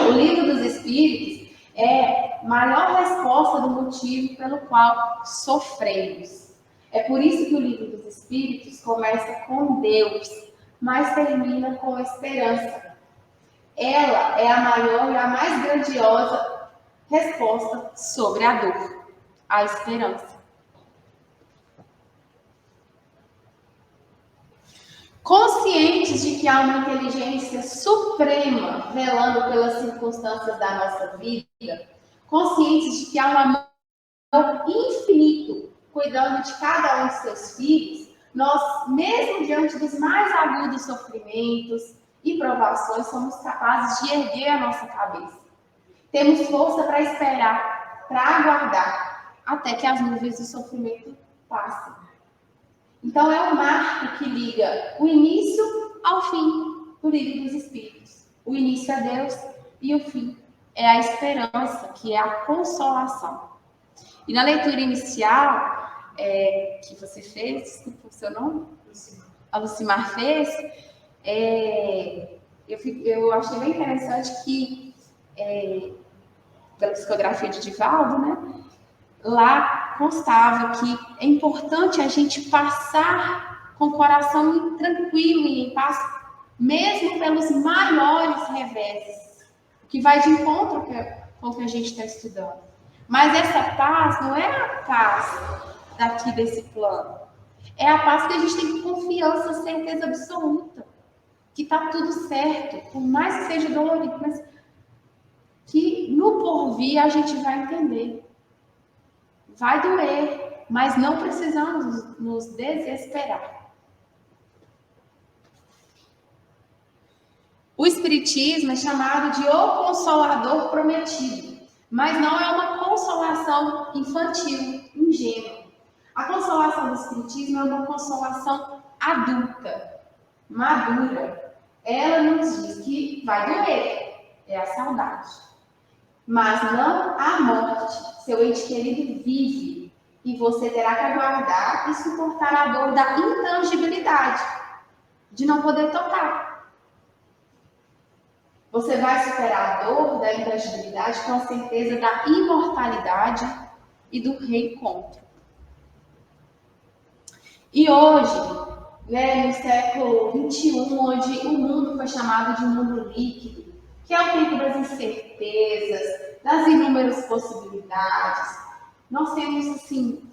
Speaker 1: O livro dos Espíritos é a maior resposta do motivo pelo qual sofremos. É por isso que o livro dos Espíritos começa com Deus, mas termina com esperança. Ela é a maior e a mais grandiosa resposta sobre a dor, a esperança. Conscientes de que há uma inteligência suprema velando pelas circunstâncias da nossa vida, conscientes de que há um amor infinito cuidando de cada um de seus filhos, nós, mesmo diante dos mais agudos sofrimentos e provações, somos capazes de erguer a nossa cabeça. Temos força para esperar, para aguardar, até que as nuvens do sofrimento passem. Então, é o marco que liga o início ao fim do livro dos Espíritos. O início é Deus e o fim é a esperança, que é a consolação. E na leitura inicial que você fez, desculpa o seu nome? A Lucimar fez, eu achei bem interessante que, da psicografia de Divaldo, né? Lá constava que é importante a gente passar com o coração tranquilo e em paz, mesmo pelos maiores reveses, que vai de encontro com o que a gente está estudando. Mas essa paz não é a paz daqui desse plano. É a paz que a gente tem confiança, certeza absoluta, que está tudo certo, por mais que seja dolorido, mas que no porvir a gente vai entender. Vai doer, mas não precisamos nos desesperar. O Espiritismo é chamado de o Consolador Prometido, mas não é uma consolação infantil, ingênua. A consolação do Espiritismo é uma consolação adulta, madura. Ela nos diz que vai doer, é a saudade. Mas não a morte. Seu ente querido vive e você terá que aguardar e suportar a dor da intangibilidade, de não poder tocar. Você vai superar a dor da intangibilidade com a certeza da imortalidade e do reencontro. E hoje, no século XXI, onde o mundo foi chamado de mundo líquido, que é o tempo das incertezas, das inúmeras possibilidades. Nós temos, assim,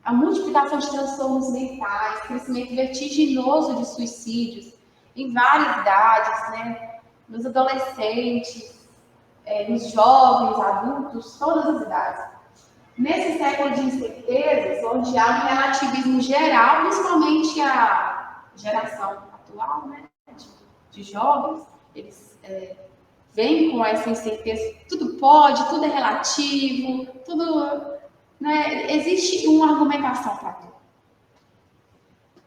Speaker 1: a multiplicação de transtornos mentais, crescimento vertiginoso de suicídios em várias idades, né? Nos adolescentes, nos jovens, adultos, todas as idades. Nesse século de incertezas, onde há um relativismo geral, principalmente a geração atual, né? De jovens, eles vem com essa incerteza, tudo pode, tudo é relativo, tudo, né? Existe uma argumentação para tudo.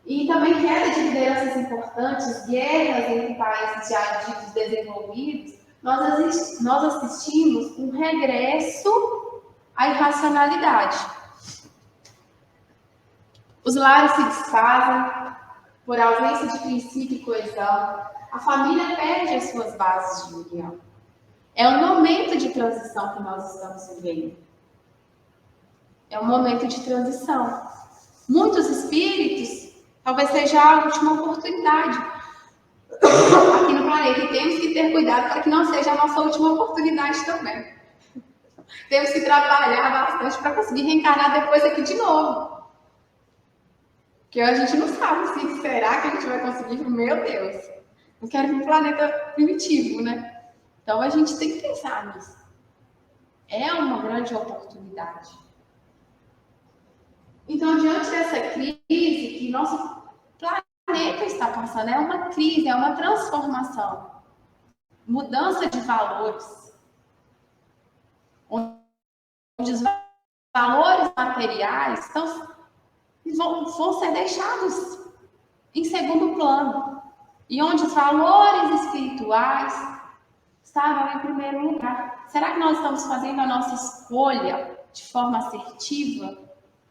Speaker 1: E também queda de lideranças importantes, guerras entre países já ditos desenvolvidos, nós assistimos um regresso à irracionalidade. Os lares se desfazem por ausência de princípio e coesão. A família perde as suas bases de união. É um momento de transição que nós estamos vivendo. É um momento de transição. Muitos espíritos, talvez seja a última oportunidade aqui no planeta. E temos que ter cuidado para que não seja a nossa última oportunidade também. Temos que trabalhar bastante para conseguir reencarnar depois aqui de novo. Porque a gente não sabe se será que a gente vai conseguir. Meu Deus, não quero vir um planeta primitivo, né? Então a gente tem que pensar nisso. É uma grande oportunidade. Então, diante dessa crise que nosso planeta está passando, é uma crise, é uma transformação, mudança de valores, onde os valores materiais vão ser deixados em segundo plano, e onde os valores espirituais estarão em primeiro lugar. Será que nós estamos fazendo a nossa escolha de forma assertiva?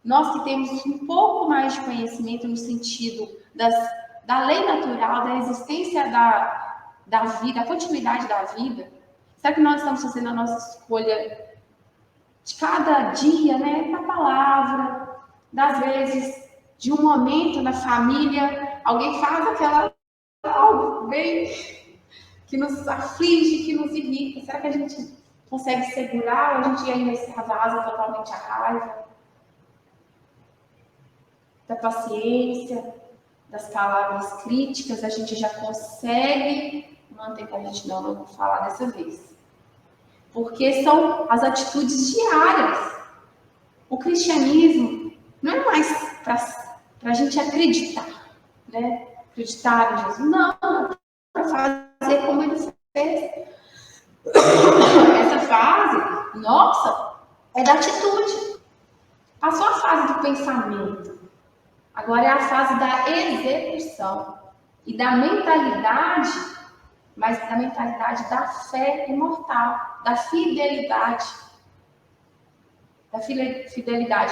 Speaker 1: Nós que temos um pouco mais de conhecimento no sentido da lei natural, da existência da vida, a continuidade da vida, será que nós estamos fazendo a nossa escolha de cada dia, né, na palavra, das vezes, de um momento na família, alguém faz algo bem que nos aflige, que nos irrita, será que a gente consegue segurar ou a gente ainda extravasa totalmente a raiva? Da paciência, das palavras críticas, a gente já consegue manter com a gente, não vou falar dessa vez. Porque são as atitudes diárias. O cristianismo não é mais para a gente acreditar, né? Acreditar em Jesus, não, para fazer como ele fez. Essa fase, nossa, é da atitude. Passou a fase do pensamento. Agora é a fase da execução e da mentalidade, mas da mentalidade da fé imortal, da fidelidade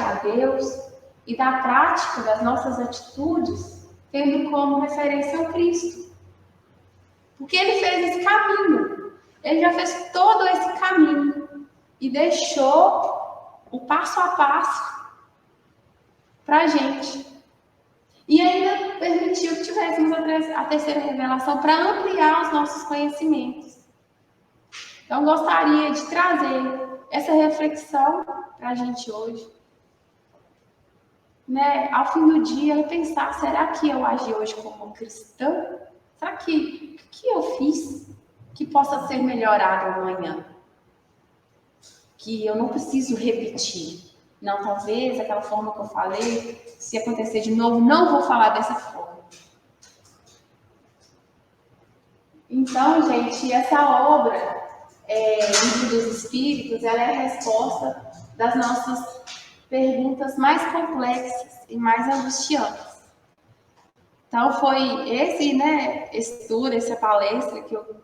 Speaker 1: a Deus e da prática das nossas atitudes, tendo como referência o Cristo. Porque ele fez esse caminho, ele já fez todo esse caminho e deixou o passo a passo para a gente. E ainda permitiu que tivéssemos a terceira revelação para ampliar os nossos conhecimentos. Então, gostaria de trazer essa reflexão para a gente hoje. Né? Ao fim do dia, pensar, será que eu agi hoje como cristã? Será que o que eu fiz que possa ser melhorado amanhã? Que eu não preciso repetir. Não, talvez aquela forma que eu falei, se acontecer de novo, não vou falar dessa forma. Então, gente, essa obra, Livro dos Espíritos, ela é a resposta das nossas perguntas mais complexas e mais angustiantes. Então, foi esse tour, essa palestra que eu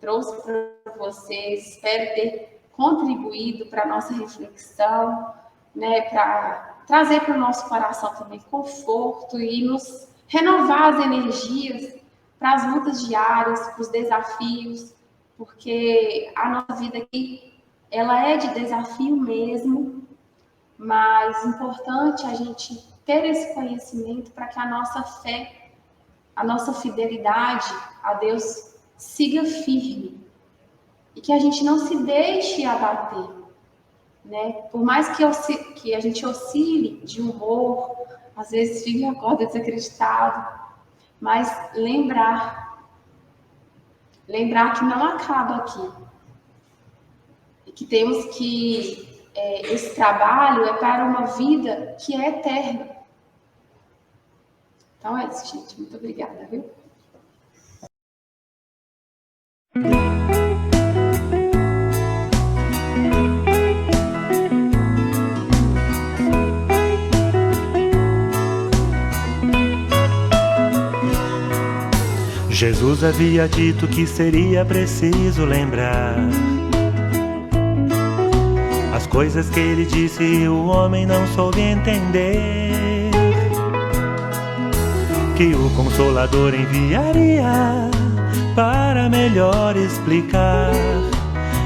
Speaker 1: trouxe para vocês. Espero ter contribuído para a nossa reflexão, né, para trazer para o nosso coração também conforto e nos renovar as energias para as lutas diárias, para os desafios, porque a nossa vida aqui, ela é de desafio mesmo, mas é importante a gente ter esse conhecimento para que a nossa fé, a nossa fidelidade a Deus siga firme e que a gente não se deixe abater, né? Por mais que a gente oscile de humor, às vezes fique e acorda desacreditado, mas lembrar que não acaba aqui e que temos que esse trabalho é para uma vida que é eterna. Então é isso, gente. Muito obrigada, viu?
Speaker 2: Jesus havia dito que seria preciso lembrar as coisas que ele disse e o homem não soube entender, que o Consolador enviaria para melhor explicar,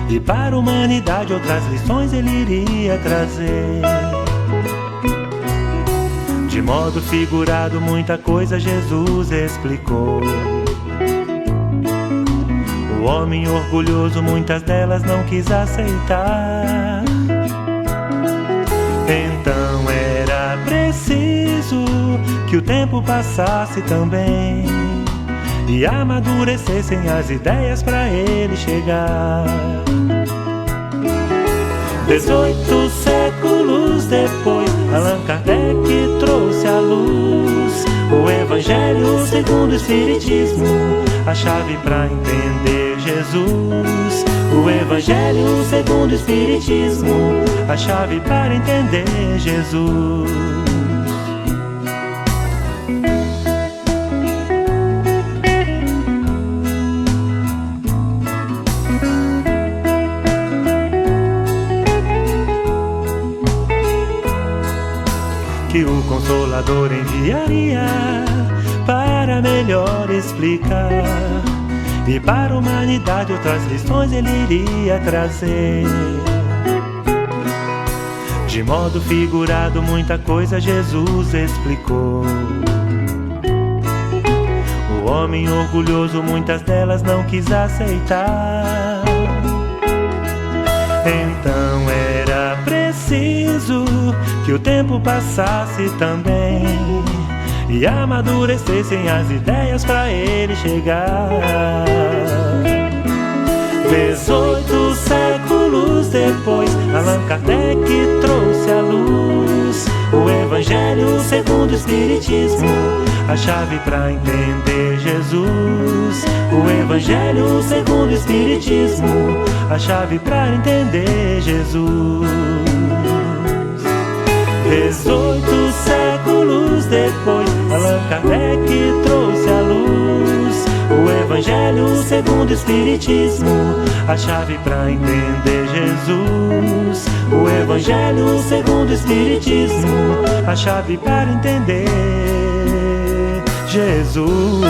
Speaker 2: e para a humanidade outras lições ele iria trazer. De modo figurado muita coisa Jesus explicou. O homem orgulhoso muitas delas não quis aceitar. Então era preciso que o tempo passasse também e amadurecessem as ideias para ele chegar. 18 séculos depois, Allan Kardec trouxe à luz o Evangelho segundo o Espiritismo, a chave para entender Jesus. O Evangelho segundo o Espiritismo, a chave para entender Jesus. Que o Consolador enviaria para melhor explicar, e para a humanidade outras lições ele iria trazer. De modo figurado muita coisa Jesus explicou. O homem orgulhoso muitas delas não quis aceitar. Então era preciso que o tempo passasse também e amadurecessem as ideias para ele chegar. 18 séculos depois, Allan Kardec trouxe à luz o Evangelho segundo o Espiritismo, a chave para entender Jesus. O Evangelho segundo o Espiritismo, a chave para entender Jesus. 18 séculos depois, Allan Kardec trouxe à luz o Evangelho segundo o Espiritismo, a chave para entender Jesus. O Evangelho segundo o Espiritismo, a chave para entender Jesus.